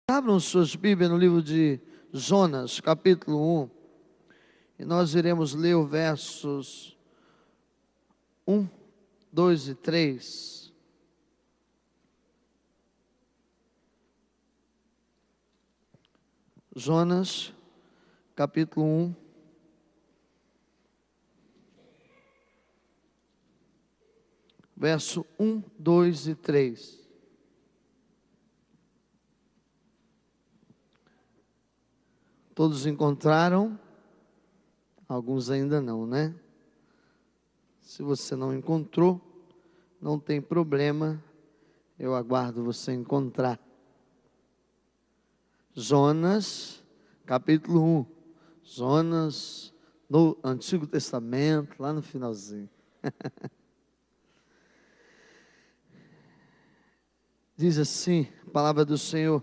Abram suas Bíblias no livro de Jonas, capítulo 1, e nós iremos ler os versos 1, 2 e 3. Jonas, capítulo 1, verso 1, 2 e 3. Todos encontraram? Alguns ainda não, né? Se você não encontrou, não tem problema, eu aguardo você encontrar. Jonas, capítulo 1. Jonas, no Antigo Testamento, lá no finalzinho. Diz assim, a palavra do Senhor: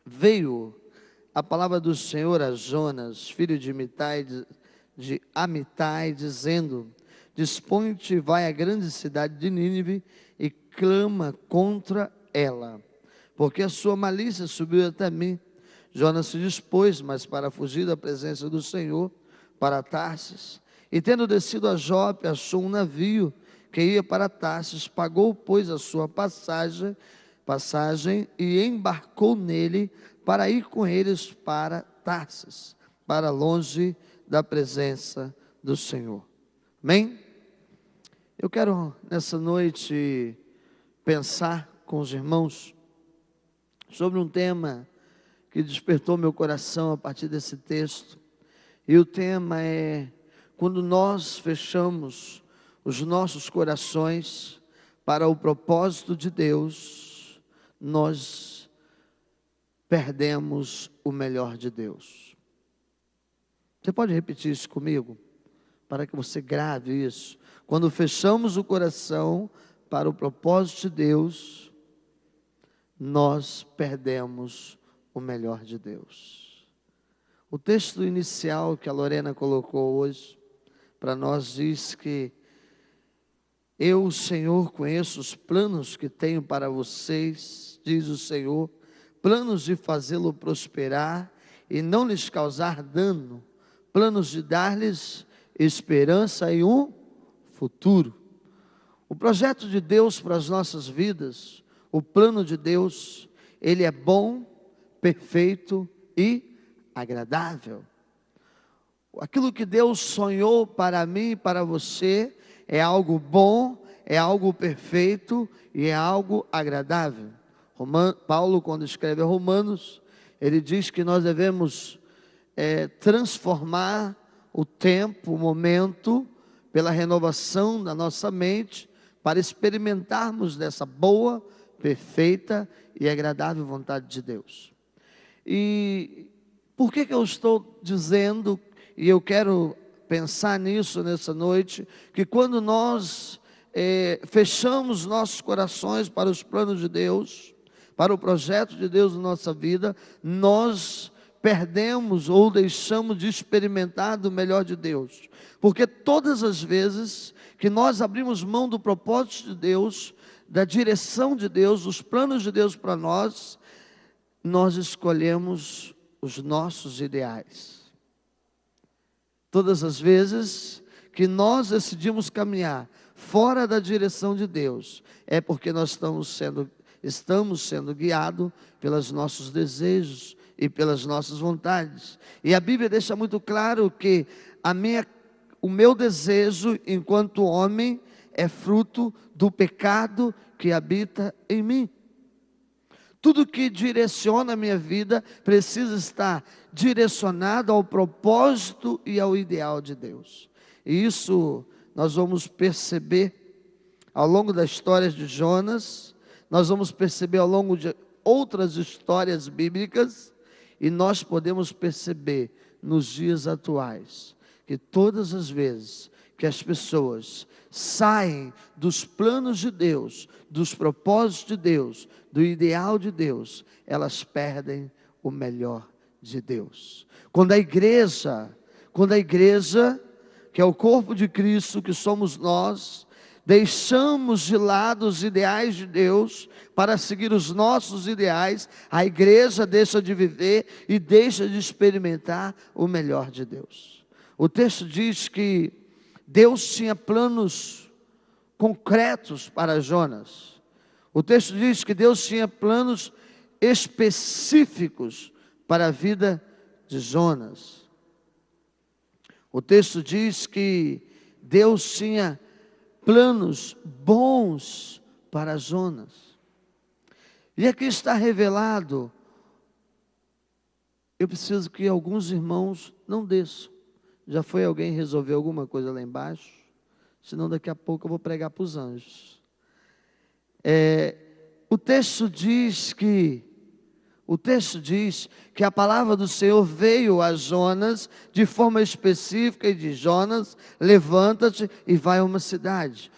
veio a palavra do Senhor a Jonas, filho de Amitai, dizendo: dispõe-te e vai à grande cidade de Nínive e clama contra ela, porque a sua malícia subiu até mim. Jonas se dispôs, mas para fugir da presença do Senhor, para Tarsis, e tendo descido a Jope, achou um navio que ia para Tarsis, pagou, pois, a sua passagem e embarcou nele para ir com eles para Tarsis, para longe da presença do Senhor. Amém? Eu quero nessa noite pensar com os irmãos sobre um tema que despertou meu coração a partir desse texto. E o tema é: quando nós fechamos os nossos corações para o propósito de Deus, nós perdemos o melhor de Deus. Você pode repetir isso comigo? Para que você grave isso. Quando fechamos o coração para o propósito de Deus, nós perdemos o melhor de Deus. O texto inicial que a Lorena colocou hoje para nós diz que eu, o Senhor, conheço os planos que tenho para vocês, diz o Senhor, planos de fazê-lo prosperar e não lhes causar dano, planos de dar-lhes esperança e um futuro. O projeto de Deus para as nossas vidas, o plano de Deus, ele é bom, perfeito e agradável. Aquilo que Deus sonhou para mim e para você é algo bom, é algo perfeito e é algo agradável. Paulo, quando escreve a Romanos, ele diz que nós devemos transformar o tempo, o momento, pela renovação da nossa mente, para experimentarmos dessa boa, perfeita e agradável vontade de Deus. E por que eu estou dizendo, e eu quero pensar nisso nessa noite, que quando nós fechamos nossos corações para os planos de Deus, para o projeto de Deus na nossa vida, nós perdemos ou deixamos de experimentar do melhor de Deus. Porque todas as vezes que nós abrimos mão do propósito de Deus, da direção de Deus, dos planos de Deus para nós, nós escolhemos os nossos ideais. Todas as vezes que nós decidimos caminhar fora da direção de Deus, é porque nós estamos sendo guiados pelos nossos desejos e pelas nossas vontades. E a Bíblia deixa muito claro que o meu desejo enquanto homem é fruto do pecado que habita em mim. Tudo que direciona a minha vida precisa estar direcionado ao propósito e ao ideal de Deus. E isso nós vamos perceber ao longo da história de Jonas, nós vamos perceber ao longo de outras histórias bíblicas, e nós podemos perceber nos dias atuais, que todas as vezes que as pessoas saem dos planos de Deus, dos propósitos de Deus, do ideal de Deus, elas perdem o melhor de Deus. Quando a igreja, que é o corpo de Cristo, que somos nós, deixamos de lado os ideais de Deus para seguir os nossos ideais, a igreja deixa de viver e deixa de experimentar o melhor de Deus. O texto diz que Deus tinha planos concretos para Jonas. O texto diz que Deus tinha planos específicos para a vida de Jonas. O texto diz que Deus tinha planos bons para Jonas. E aqui está revelado, eu preciso que alguns irmãos não desçam. Já foi alguém resolver alguma coisa lá embaixo? Senão daqui a pouco eu vou pregar para os anjos. O texto diz que a palavra do Senhor veio a Jonas de forma específica e diz: Jonas, levanta-te e vai a uma cidade.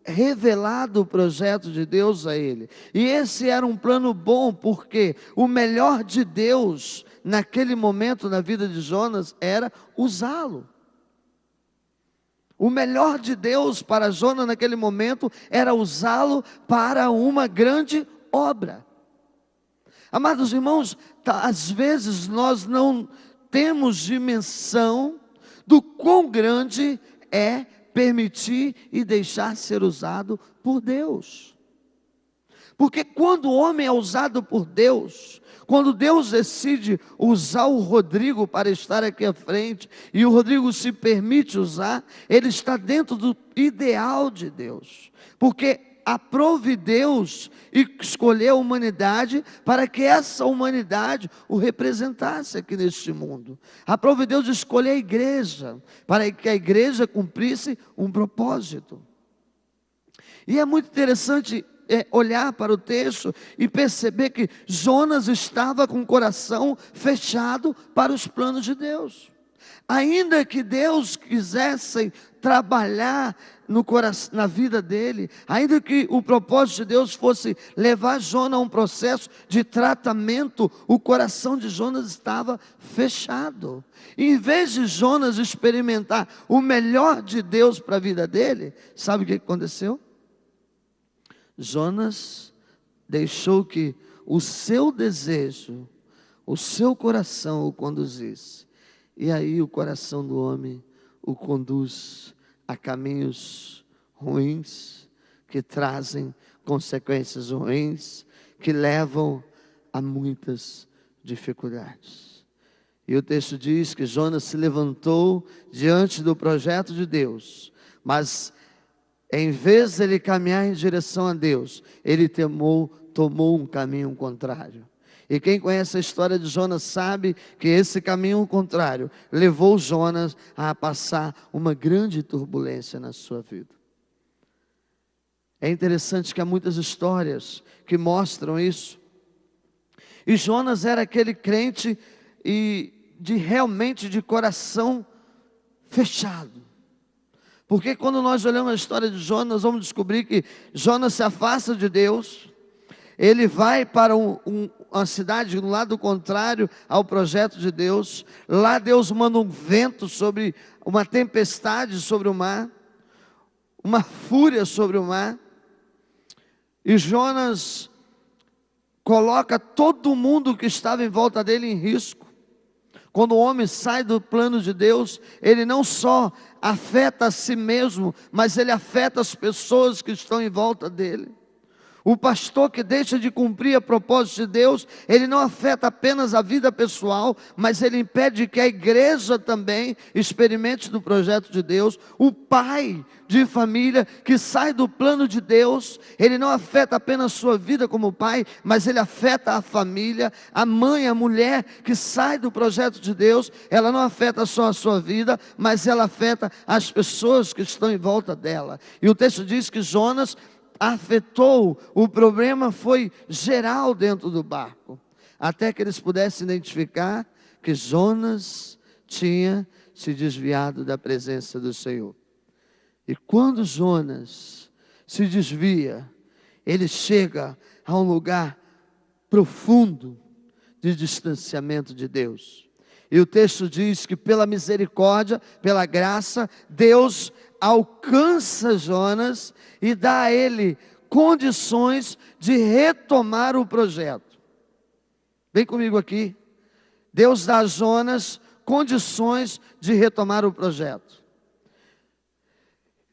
Revelado o projeto de Deus a ele. E esse era um plano bom, porque o melhor de Deus naquele momento na vida de Jonas era usá-lo. O melhor de Deus para Jonas naquele momento era usá-lo para uma grande obra. Amados irmãos, às vezes nós não temos dimensão do quão grande é permitir e deixar ser usado por Deus. Porque quando o homem é usado por Deus, quando Deus decide usar o Rodrigo para estar aqui à frente, e o Rodrigo se permite usar, ele está dentro do ideal de Deus. Porque aprove Deus e escolheu a humanidade para que essa humanidade o representasse aqui neste mundo. Aprove Deus escolher a igreja para que a igreja cumprisse um propósito. E é muito interessante olhar para o texto e perceber que Jonas estava com o coração fechado para os planos de Deus. Ainda que Deus quisesse trabalhar na vida dele, ainda que o propósito de Deus fosse levar Jonas a um processo de tratamento, o coração de Jonas estava fechado. E em vez de Jonas experimentar o melhor de Deus para a vida dele, sabe o que aconteceu? Jonas deixou que o seu desejo, o seu coração o conduzisse. E aí o coração do homem o conduz a caminhos ruins, que trazem consequências ruins, que levam a muitas dificuldades. E o texto diz que Jonas se levantou diante do projeto de Deus, mas em vez de ele caminhar em direção a Deus, ele tomou um caminho contrário. E quem conhece a história de Jonas sabe que esse caminho contrário levou Jonas a passar uma grande turbulência na sua vida. É interessante que há muitas histórias que mostram isso. E Jonas era aquele crente realmente de coração fechado. Porque quando nós olhamos a história de Jonas, nós vamos descobrir que Jonas se afasta de Deus. Ele vai para uma cidade no lado contrário ao projeto de Deus. Lá Deus manda um vento sobre, uma tempestade sobre o mar, uma fúria sobre o mar. E Jonas coloca todo mundo que estava em volta dele em risco. Quando o homem sai do plano de Deus, ele não só afeta a si mesmo, mas ele afeta as pessoas que estão em volta dele. O pastor que deixa de cumprir a propósito de Deus, ele não afeta apenas a vida pessoal, mas ele impede que a igreja também experimente do projeto de Deus. O pai de família que sai do plano de Deus, ele não afeta apenas sua vida como pai, mas ele afeta a família. A mãe, a mulher que sai do projeto de Deus, ela não afeta só a sua vida, mas ela afeta as pessoas que estão em volta dela. E o texto diz que Jonas afetou, o problema foi geral dentro do barco, até que eles pudessem identificar que Jonas tinha se desviado da presença do Senhor. E quando Jonas se desvia, ele chega a um lugar profundo de distanciamento de Deus. E o texto diz que pela misericórdia, pela graça, Deus alcança Jonas e dá a ele condições de retomar o projeto. Vem comigo aqui. Deus dá a Jonas condições de retomar o projeto.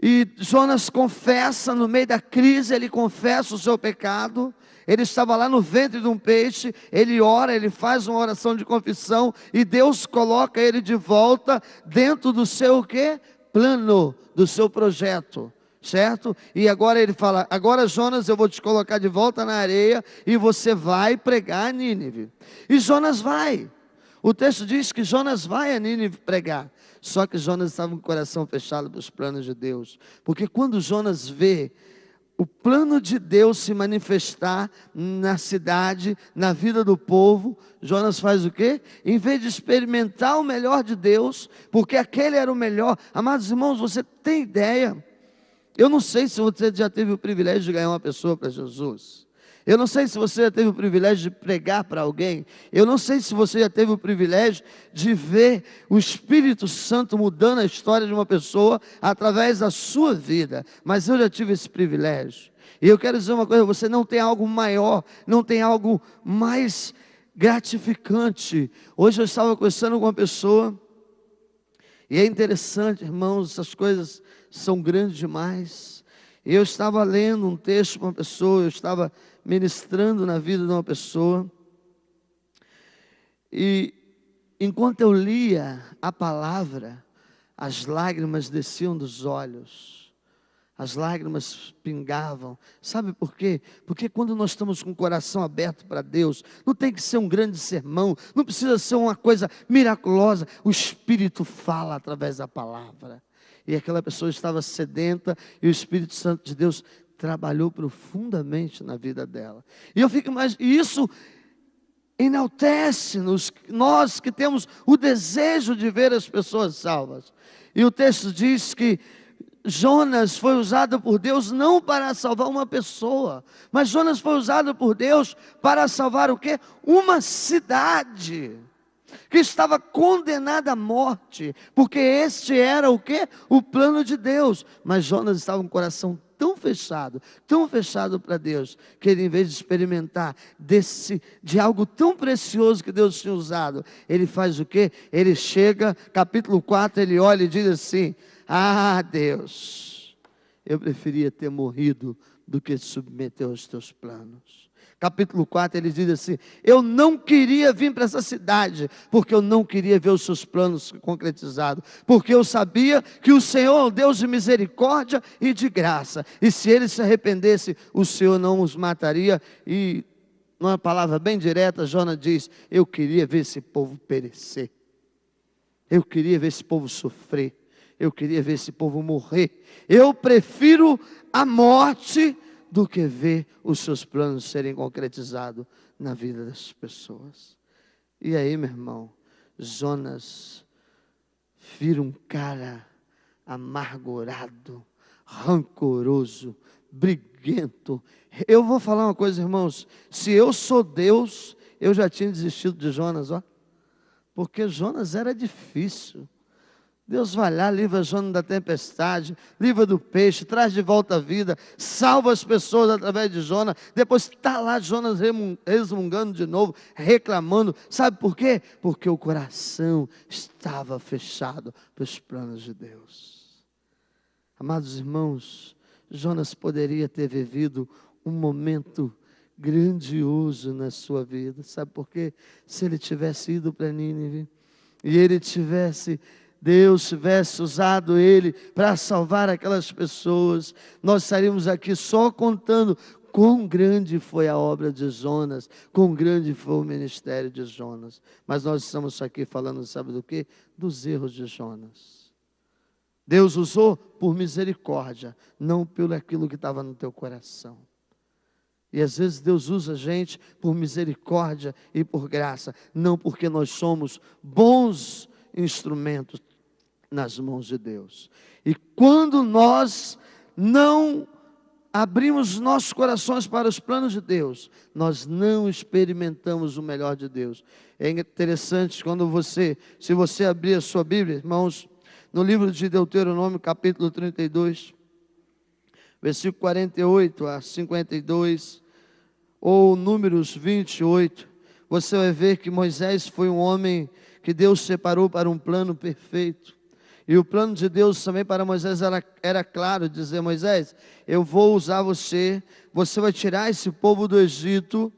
E Jonas confessa, no meio da crise, ele confessa o seu pecado. Ele estava lá no ventre de um peixe, ele ora, ele faz uma oração de confissão, e Deus coloca ele de volta dentro do seu quê? Plano, do seu projeto, certo? E agora ele fala, agora Jonas, eu vou te colocar de volta na areia, e você vai pregar a Nínive. E Jonas vai. O texto diz que Jonas vai a Nínive pregar. Só que Jonas estava com o coração fechado para os planos de Deus. Porque quando Jonas vê o plano de Deus se manifestar na cidade, na vida do povo, Jonas faz o quê? Em vez de experimentar o melhor de Deus, porque aquele era o melhor. Amados irmãos, você tem ideia? Eu não sei se você já teve o privilégio de ganhar uma pessoa para Jesus. Eu não sei se você já teve o privilégio de pregar para alguém. Eu não sei se você já teve o privilégio de ver o Espírito Santo mudando a história de uma pessoa através da sua vida. Mas eu já tive esse privilégio. E eu quero dizer uma coisa, você não tem algo maior, não tem algo mais gratificante. Hoje eu estava conversando com uma pessoa, e é interessante, irmãos, essas coisas são grandes demais. Eu estava lendo um texto para uma pessoa, eu estava ministrando na vida de uma pessoa, e enquanto eu lia a palavra, as lágrimas desciam dos olhos, as lágrimas pingavam. Sabe por quê? Porque quando nós estamos com o coração aberto para Deus, não tem que ser um grande sermão, não precisa ser uma coisa miraculosa, o Espírito fala através da palavra. E aquela pessoa estava sedenta, e o Espírito Santo de Deus trabalhou profundamente na vida dela. E eu fico imaginando, isso enaltece-nos, nós que temos o desejo de ver as pessoas salvas. E o texto diz que Jonas foi usado por Deus não para salvar uma pessoa, mas Jonas foi usado por Deus para salvar o quê? Uma cidade que estava condenada à morte, porque este era o quê? O plano de Deus. Mas Jonas estava com o coração tão fechado para Deus, que ele, em vez de experimentar de algo tão precioso que Deus tinha usado, ele faz o quê? Ele chega, capítulo 4, ele olha e diz assim: ah, Deus, eu preferia ter morrido do que submeter aos teus planos. Capítulo 4, ele diz assim: eu não queria vir para essa cidade, porque eu não queria ver os seus planos concretizados, porque eu sabia que o Senhor é um Deus de misericórdia e de graça, e se ele se arrependesse, o Senhor não os mataria. E numa palavra bem direta, Jonas diz: eu queria ver esse povo perecer, eu queria ver esse povo sofrer, eu queria ver esse povo morrer. Eu prefiro a morte do que ver os seus planos serem concretizados na vida das pessoas. E aí, meu irmão, Jonas vira um cara amargurado, rancoroso, briguento. Eu vou falar uma coisa, irmãos, se eu sou Deus, eu já tinha desistido de Jonas, ó, porque Jonas era difícil. Deus vai lá, livra Jonas da tempestade, livra do peixe, traz de volta a vida, salva as pessoas através de Jonas. Depois está lá Jonas resmungando de novo, reclamando. Sabe por quê? Porque o coração estava fechado para os planos de Deus. Amados irmãos, Jonas poderia ter vivido um momento grandioso na sua vida. Sabe por quê? Se ele tivesse ido para Nínive e Deus tivesse usado ele para salvar aquelas pessoas, nós estaríamos aqui só contando quão grande foi a obra de Jonas, quão grande foi o ministério de Jonas. Mas nós estamos aqui falando, sabe do quê? Dos erros de Jonas. Deus usou por misericórdia, não pelo aquilo que estava no teu coração. E às vezes Deus usa a gente por misericórdia e por graça, não porque nós somos bons instrumentos nas mãos de Deus. E quando nós não abrimos nossos corações para os planos de Deus, nós não experimentamos o melhor de Deus. É interessante quando se você abrir a sua Bíblia, irmãos, no livro de Deuteronômio, capítulo 32, versículo 48 a 52, ou Números 28, você vai ver que Moisés foi um homem que Deus separou para um plano perfeito. E o plano de Deus também para Moisés era claro, dizer: Moisés, eu vou usar você, você vai tirar esse povo do Egito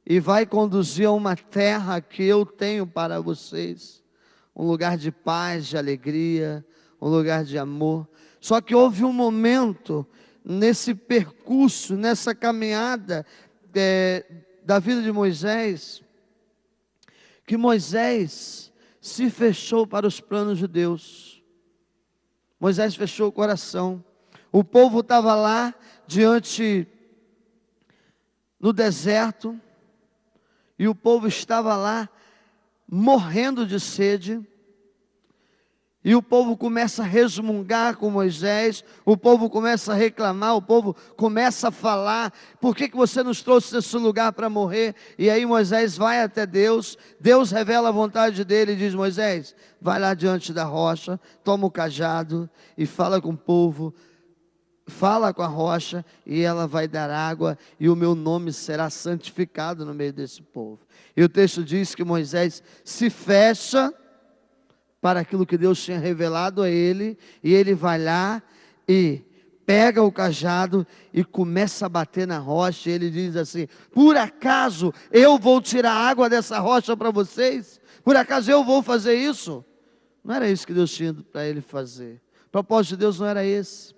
e vai conduzir a uma terra que eu tenho para vocês, um lugar de paz, de alegria, um lugar de amor. Só que houve um momento nesse percurso, nessa caminhada da vida de Moisés, que Moisés se fechou para os planos de Deus. Moisés fechou o coração. O povo estava lá diante no deserto, e o povo estava lá morrendo de sede. E o povo começa a resmungar com Moisés, o povo começa a reclamar, o povo começa a falar: por que você nos trouxe nesse lugar para morrer? E aí Moisés vai até Deus, Deus revela a vontade dele e diz: Moisés, vai lá diante da rocha, toma o cajado e fala com o povo, fala com a rocha e ela vai dar água e o meu nome será santificado no meio desse povo. E o texto diz que Moisés se fecha para aquilo que Deus tinha revelado a ele, e ele vai lá e pega o cajado e começa a bater na rocha, e ele diz assim: por acaso eu vou tirar água dessa rocha para vocês? Por acaso eu vou fazer isso? Não era isso que Deus tinha para ele fazer. O propósito de Deus não era esse.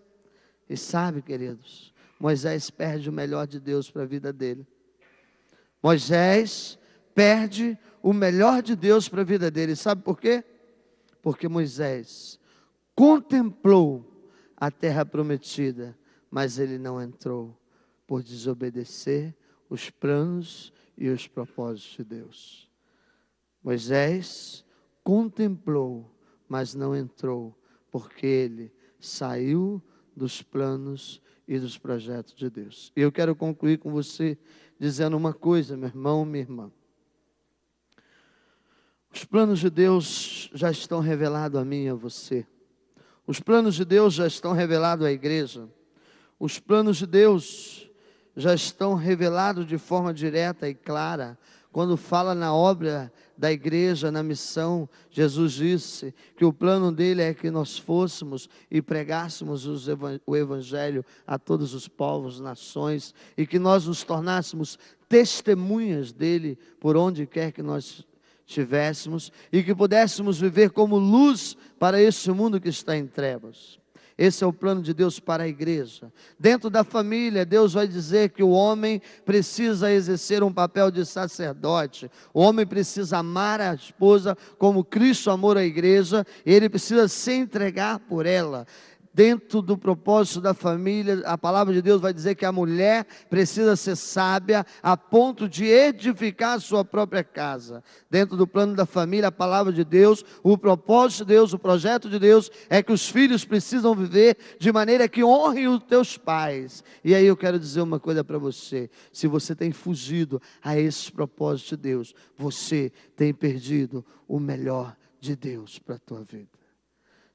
E sabe, queridos, Moisés perde o melhor de Deus para a vida dele. Moisés perde o melhor de Deus para a vida dele. Sabe por quê? Porque Moisés contemplou a terra prometida, mas ele não entrou, por desobedecer os planos e os propósitos de Deus. Moisés contemplou, mas não entrou, porque ele saiu dos planos e dos projetos de Deus. E eu quero concluir com você dizendo uma coisa, meu irmão, minha irmã. Os planos de Deus já estão revelados a mim e a você. Os planos de Deus já estão revelados à igreja. Os planos de Deus já estão revelados de forma direta e clara. Quando fala na obra da igreja, na missão, Jesus disse que o plano dele é que nós fôssemos e pregássemos o evangelho a todos os povos, nações, e que nós nos tornássemos testemunhas dele por onde quer que nós tivéssemos, e que pudéssemos viver como luz para esse mundo que está em trevas. Esse é o plano de Deus para a igreja. Dentro da família, Deus vai dizer que o homem precisa exercer um papel de sacerdote. O homem precisa amar a esposa como Cristo amou a igreja, e ele precisa se entregar por ela. Dentro do propósito da família, a palavra de Deus vai dizer que a mulher precisa ser sábia a ponto de edificar a sua própria casa. Dentro do plano da família, a palavra de Deus, o propósito de Deus, o projeto de Deus é que os filhos precisam viver de maneira que honrem os teus pais. E aí eu quero dizer uma coisa para você: se você tem fugido a esses propósitos de Deus, você tem perdido o melhor de Deus para a tua vida.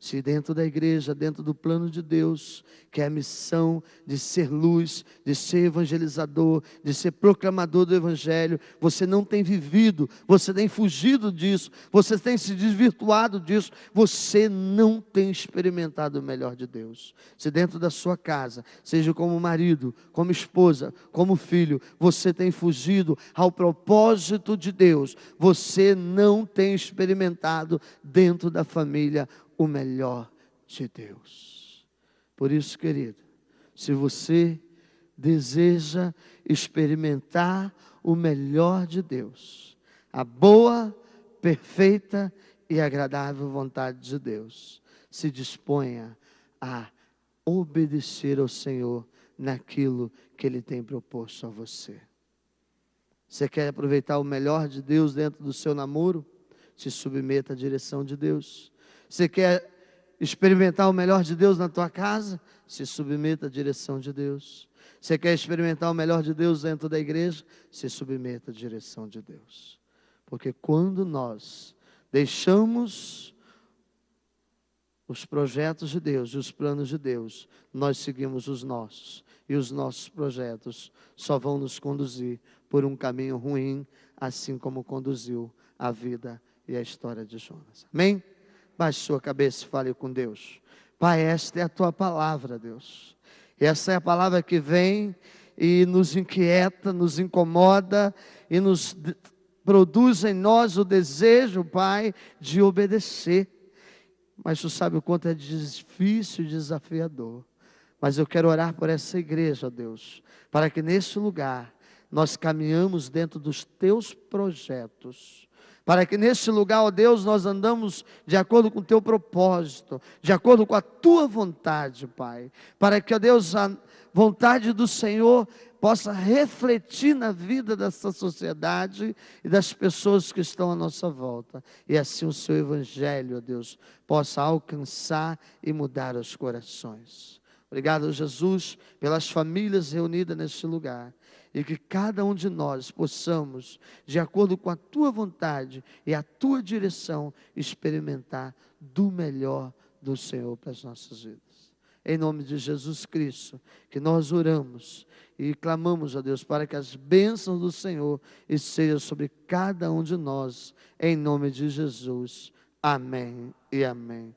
Se dentro da igreja, dentro do plano de Deus, que é a missão de ser luz, de ser evangelizador, de ser proclamador do evangelho, você não tem vivido, você tem fugido disso, você tem se desvirtuado disso, você não tem experimentado o melhor de Deus. Se dentro da sua casa, seja como marido, como esposa, como filho, você tem fugido ao propósito de Deus, você não tem experimentado dentro da família o melhor de Deus. Por isso, querido, se você deseja experimentar o melhor de Deus, a boa, perfeita e agradável vontade de Deus, se disponha a obedecer ao Senhor naquilo que Ele tem proposto a você. Você quer aproveitar o melhor de Deus dentro do seu namoro? Se submeta à direção de Deus. Você quer experimentar o melhor de Deus na tua casa? Se submeta à direção de Deus. Você quer experimentar o melhor de Deus dentro da igreja? Se submeta à direção de Deus. Porque quando nós deixamos os projetos de Deus e os planos de Deus, nós seguimos os nossos. E os nossos projetos só vão nos conduzir por um caminho ruim, assim como conduziu a vida e a história de Jonas. Amém? Baixe sua cabeça e fale com Deus. Pai, esta é a tua palavra, Deus. E essa é a palavra que vem e nos inquieta, nos incomoda e nos produz em nós o desejo, Pai, de obedecer. Mas tu sabe o quanto é difícil e desafiador. Mas eu quero orar por essa igreja, ó Deus, para que nesse lugar nós caminhamos dentro dos teus projetos. Para que nesse lugar, ó Deus, nós andamos de acordo com o teu propósito, de acordo com a tua vontade, Pai. Para que, ó Deus, a vontade do Senhor possa refletir na vida dessa sociedade e das pessoas que estão à nossa volta. E assim o seu evangelho, ó Deus, possa alcançar e mudar os corações. Obrigado, Jesus, pelas famílias reunidas neste lugar. E que cada um de nós possamos, de acordo com a tua vontade e a tua direção, experimentar do melhor do Senhor para as nossas vidas. Em nome de Jesus Cristo, que nós oramos e clamamos a Deus para que as bênçãos do Senhor estejam sobre cada um de nós. Em nome de Jesus. Amém e amém.